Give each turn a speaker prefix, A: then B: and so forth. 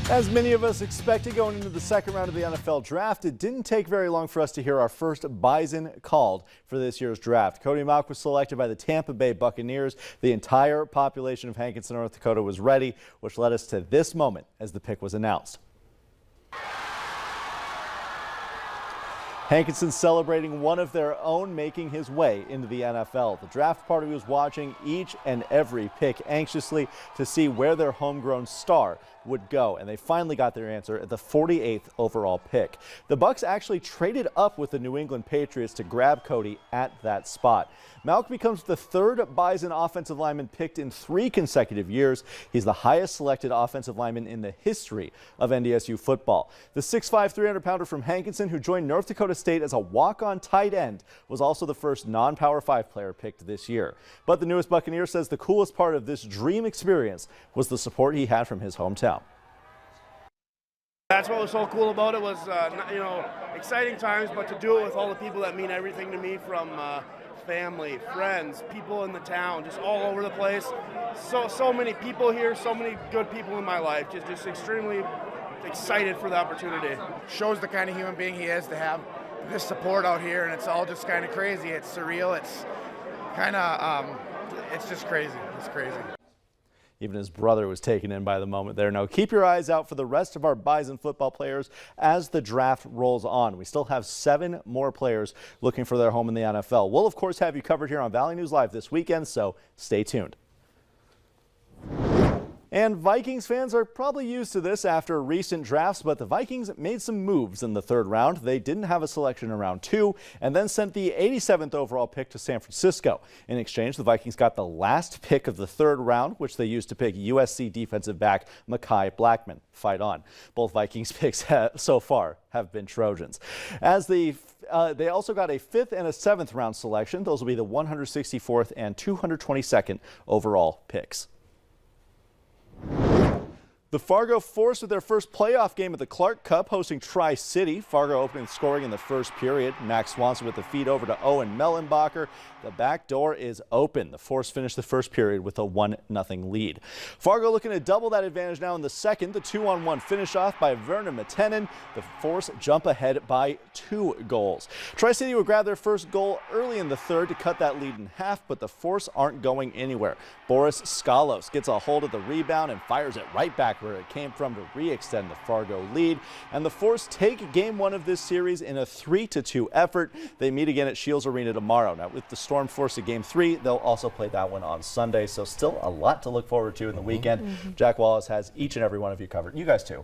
A: As many of us expected going into the second round of the NFL draft, it didn't take very long for us to hear our first Bison called for this year's draft. Cody Mauch was selected by the Tampa Bay Buccaneers. The entire population of Hankinson, North Dakota was ready, which led us to this moment as the pick was announced. Hankinson celebrating one of their own making his way into the NFL. The draft party was watching each and every pick anxiously to see where their homegrown star would go, and they finally got their answer at the 48th overall pick. The Bucs actually traded up with the New England Patriots to grab Cody at that spot. Mauch becomes the third Bison offensive lineman picked in 3 consecutive years. He's the highest selected offensive lineman in the history of NDSU football. The 6'5", 300-pounder from Hankinson, who joined North Dakota State as a walk-on tight end, was also the first non-Power 5 player picked this year. But the newest Buccaneer says the coolest part of this dream experience was the support he had from his hometown.
B: That's what was so cool about it was, exciting times, but to do it with all the people that mean everything to me, from family, friends, people in the town, just all over the place. So many people here, so many good people in my life. Just extremely excited for the opportunity.
C: Shows the kind of human being he is to have this support out here, and it's all just kind of crazy. It's surreal. It's kind of, it's just crazy. It's crazy.
A: Even his brother was taken in by the moment there. Now keep your eyes out for the rest of our Bison football players as the draft rolls on. We still have 7 more players looking for their home in the NFL. We'll of course have you covered here on Valley News Live this weekend, so stay tuned. And Vikings fans are probably used to this after recent drafts, but the Vikings made some moves in the 3rd round. They didn't have a selection in round 2 and then sent the 87th overall pick to San Francisco. In exchange, the Vikings got the last pick of the 3rd round, which they used to pick USC defensive back Mekhi Blackmon. Fight on. Both Vikings picks so far have been Trojans. As they also got a 5th and a 7th round selection. Those will be the 164th and 222nd overall picks. The Fargo Force with their first playoff game at the Clark Cup, hosting Tri-City. Fargo opening scoring in the first period. Max Swanson with the feed over to Owen Mellenbacher. The back door is open. The Force finished the first period with a 1-0 lead. Fargo looking to double that advantage now in the second. The 2-on-1 finish off by Vernon Matenin. The Force jump ahead by 2 goals. Tri-City would grab their first goal early in the 3rd to cut that lead in half, but the Force aren't going anywhere. Boris Skalos gets a hold of the rebound and fires it right back where it came from to re-extend the Fargo lead. And the Force take game 1 of this series in a 3-2 effort. They meet again at Shields Arena tomorrow. Now with the Storm Force at game 3, they'll also play that one on Sunday. So still a lot to look forward to in the weekend. Jack Wallace has each and every one of you covered. You guys too.